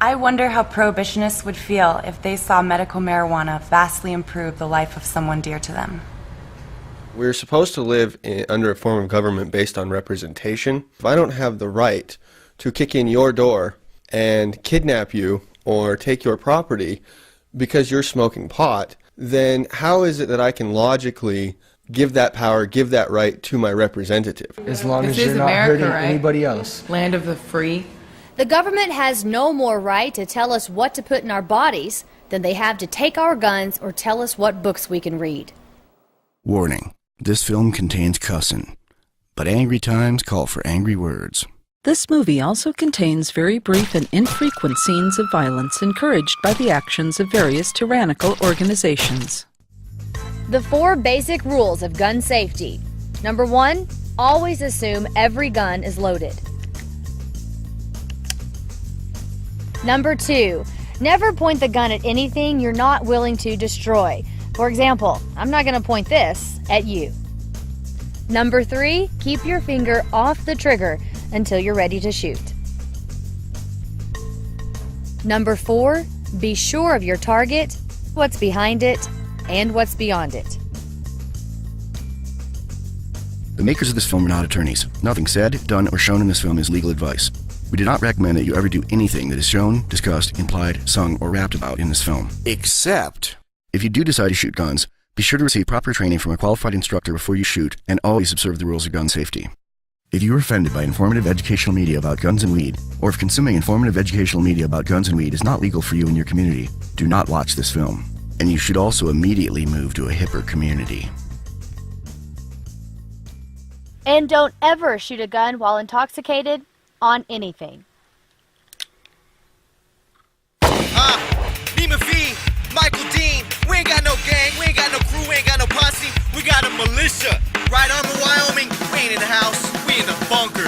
I wonder how prohibitionists would feel if they saw medical marijuana vastly improve the life of someone dear to them. We're supposed to live under a form of government based on representation. If I don't have the right to kick in your door and kidnap you or take your property because you're smoking pot, then how is it that I can logically give that power, give that right to my representative? As long as you're not hurting anybody else. Land of the free. The government has no more right to tell us what to put in our bodies than they have to take our guns or tell us what books we can read. Warning. This film contains cussing, but angry times call for angry words. This movie also contains very brief and infrequent scenes of violence encouraged by the actions of various tyrannical organizations. The 4 basic rules of gun safety. Number 1, always assume every gun is loaded. Number 2, never point the gun at anything you're not willing to destroy. For example, I'm not going to point this at you. Number 3, keep your finger off the trigger until you're ready to shoot. Number 4, be sure of your target, what's behind it, and what's beyond it. The makers of this film are not attorneys. Nothing said, done, or shown in this film is legal advice. We do not recommend that you ever do anything that is shown, discussed, implied, sung, or rapped about in this film. Except, if you do decide to shoot guns, be sure to receive proper training from a qualified instructor before you shoot, and always observe the rules of gun safety. If you are offended by informative educational media about guns and weed, or if consuming informative educational media about guns and weed is not legal for you and your community, do not watch this film. And you should also immediately move to a hipper community. And don't ever shoot a gun while intoxicated on anything. Neema V, Michael Dean, we ain't got no gang, we ain't got no crew, we ain't got no posse, we got a militia. Right arm of Wyoming, we ain't in the house, we in the bunker.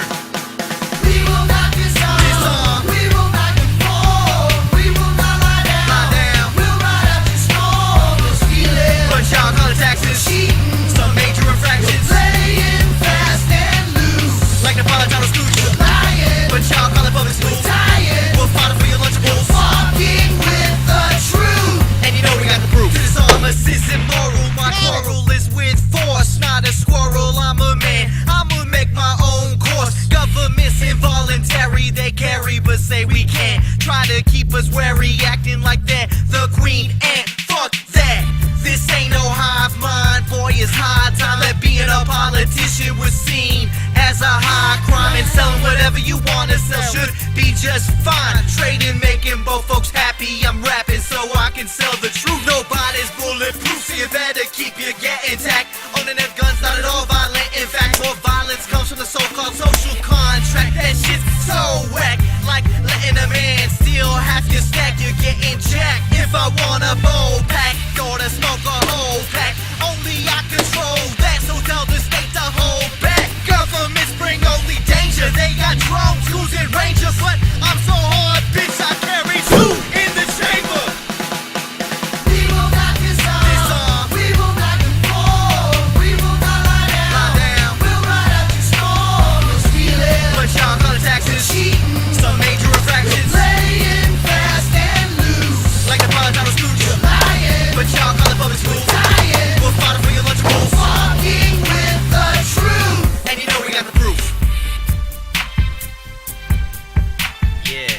We will not disarm, we will not conform, we will not lie down, we'll ride out the storm, we'll steal it, but y'all call it taxes, cheating, some major infractions, playing fast and loose, like the Napolitano Stooges, lying, but y'all call it public school, dying, we'll fight for your lunchables, walking with the truth, and you know we got the proof. This armist is immoral, my quarrel is with force, not a squirrel, I'm a man, I'ma make my own course. Government's involuntary, they carry but say we can't. Try to keep us wary, acting like that the queen and fuck that. This ain't no hive mind, boy, it's high time that being a politician was seen as a high crime. And selling whatever you wanna sell should be just fine. Trading, making both folks happy, I'm rapping so I can sell the truth. Nobody's bulletproof, so you better keep your get intact. Owning them guns, not at all violent. In fact, more violence comes from the so-called social contract. That shit's so whack, like letting a man steal half your stack. You're getting jacked. If I want a bowl pack, gotta smoke a whole pack. Only I control that, so tell the state to hold back. Governments bring only danger. They got drones using Ranger, but I'm so hard, bitch, I carry 2 in the chamber. We will not disarm, we will not conform, we will not lie down, we'll ride out the storm, we'll steal it, but y'all call it taxes, cheating, some major infractions, playing fast and loose, like the Napolitano Stooges, lying, but y'all call it public school, dying, we'll fight for your lunchables, walking with the truth, and you know we got the proof. Yeah.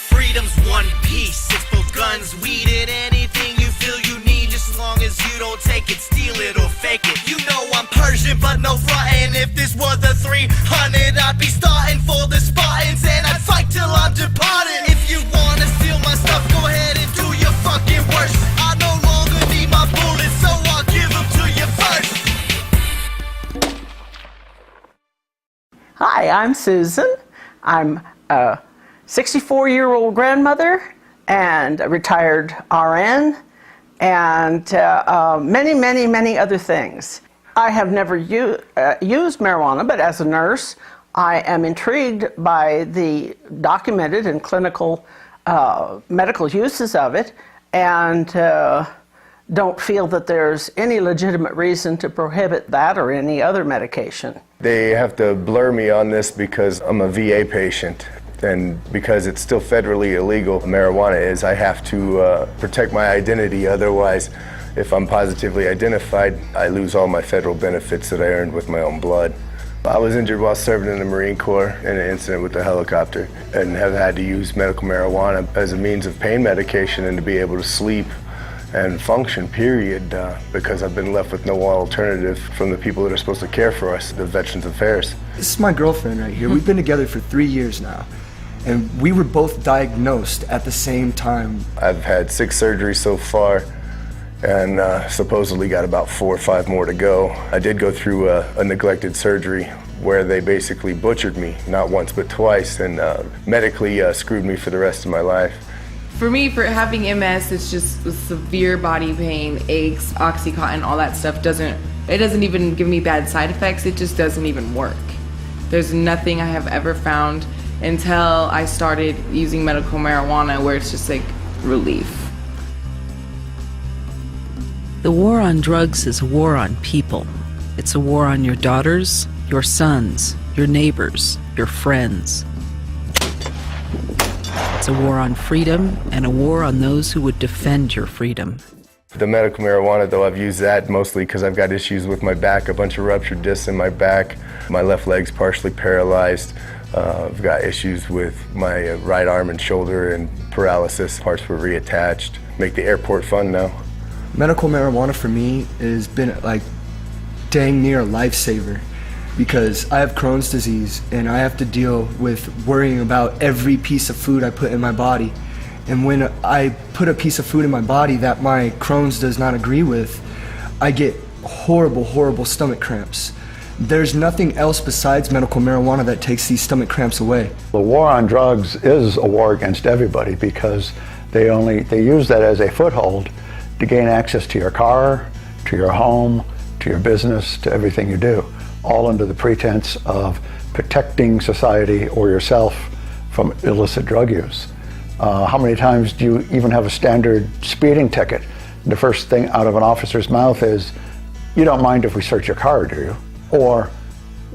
Freedom's one piece. It's both guns, weed, and anything you feel you need. Just as long as you don't take it, steal it, or fake it. You know I'm Persian, but no frontin'. If this were the 300, I'd be starting for the Spartans, and I'd fight till I'm departed. If you wanna steal my stuff, go ahead and do your fucking worst. I no longer need my bullets, so I'll give them to you first. Hi, I'm Susan. I'm a 64-year-old grandmother and a retired RN and many, many, many other things. I have never used marijuana, but as a nurse, I am intrigued by the documented and clinical medical uses of it, and don't feel that there's any legitimate reason to prohibit that or any other medication. They have to blur me on this because I'm a VA patient, and because it's still federally illegal, marijuana is, I have to protect my identity. Otherwise, if I'm positively identified, I lose all my federal benefits that I earned with my own blood. I was injured while serving in the Marine Corps in an incident with a helicopter and have had to use medical marijuana as a means of pain medication and to be able to sleep and function, period, because I've been left with no alternative from the people that are supposed to care for us, the Veterans Affairs. This is my girlfriend right here. We've been together for 3 years now, and we were both diagnosed at the same time. I've had 6 surgeries so far, and supposedly got about 4 or 5 more to go. I did go through a neglected surgery where they basically butchered me, not once but twice, and medically screwed me for the rest of my life. For me, for having MS, it's just severe body pain, aches, Oxycontin, all that stuff doesn't even give me bad side effects. It just doesn't even work. There's nothing I have ever found until I started using medical marijuana where it's just like relief. The war on drugs is a war on people. It's a war on your daughters, your sons, your neighbors, your friends. It's a war on freedom and a war on those who would defend your freedom. The medical marijuana, though, I've used that mostly because I've got issues with my back, a bunch of ruptured discs in my back. My left leg's partially paralyzed. I've got issues with my right arm and shoulder and paralysis. Parts were reattached. Make the airport fun now. Medical marijuana for me has been like dang near a lifesaver, because I have Crohn's disease and I have to deal with worrying about every piece of food I put in my body. And when I put a piece of food in my body that my Crohn's does not agree with, I get horrible, horrible stomach cramps. There's nothing else besides medical marijuana that takes these stomach cramps away. The war on drugs is a war against everybody, because they use that as a foothold to gain access to your car, to your home, to your business, to everything you do, all under the pretense of protecting society or yourself from illicit drug use. How many times do you even have a standard speeding ticket? The first thing out of an officer's mouth is, "You don't mind if we search your car, do you?" Or,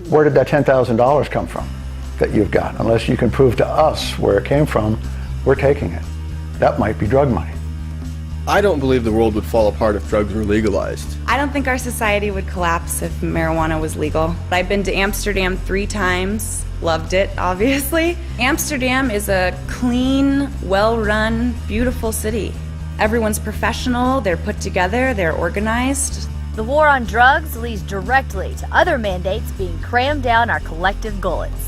"Where did that $10,000 come from that you've got? Unless you can prove to us where it came from, we're taking it." That might be drug money. I don't believe the world would fall apart if drugs were legalized. I don't think our society would collapse if marijuana was legal. I've been to Amsterdam 3 times, loved it, obviously. Amsterdam is a clean, well-run, beautiful city. Everyone's professional, they're put together, they're organized. The war on drugs leads directly to other mandates being crammed down our collective gullets.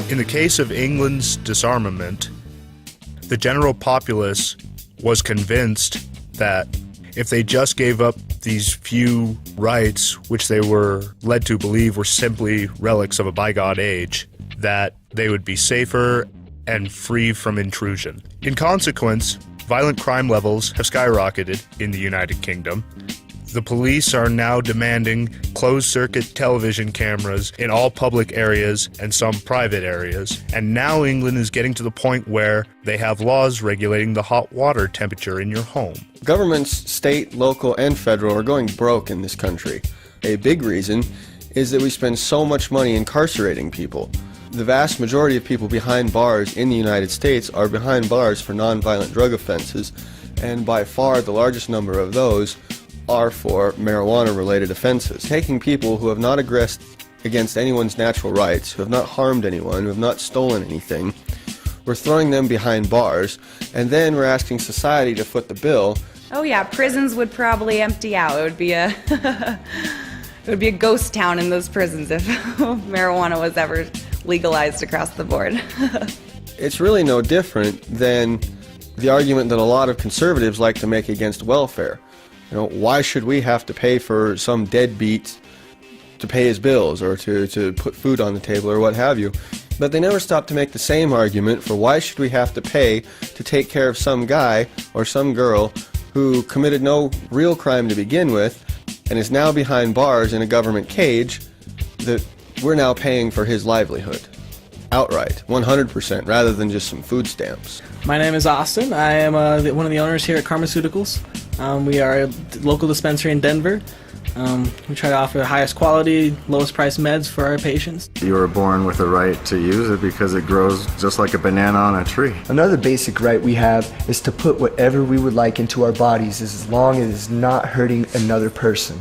In the case of England's disarmament, the general populace was convinced that if they just gave up these few rights, which they were led to believe were simply relics of a bygone age, that they would be safer and free from intrusion. In consequence, violent crime levels have skyrocketed in the United Kingdom. The police are now demanding closed-circuit television cameras in all public areas and some private areas. And now England is getting to the point where they have laws regulating the hot water temperature in your home. Governments, state, local, and federal, are going broke in this country. A big reason is that we spend so much money incarcerating people. The vast majority of people behind bars in the United States are behind bars for nonviolent drug offenses, and by far the largest number of those are for marijuana-related offenses. Taking people who have not aggressed against anyone's natural rights, who have not harmed anyone, who have not stolen anything, we're throwing them behind bars, and then we're asking society to foot the bill. Oh yeah, prisons would probably empty out. It would be a it would be a ghost town in those prisons if marijuana was ever legalized across the board. It's really no different than the argument that a lot of conservatives like to make against welfare. Why should we have to pay for some deadbeat to pay his bills or to put food on the table or what have you? But they never stop to make the same argument for why should we have to pay to take care of some guy or some girl who committed no real crime to begin with and is now behind bars in a government cage, that we're now paying for his livelihood outright, 100%, rather than just some food stamps. My name is Austin. I am one of the owners here at Pharmaceuticals. We are a local dispensary in Denver. We try to offer the highest quality, lowest price meds for our patients. You were born with a right to use it because it grows just like a banana on a tree. Another basic right we have is to put whatever we would like into our bodies as long as it's not hurting another person.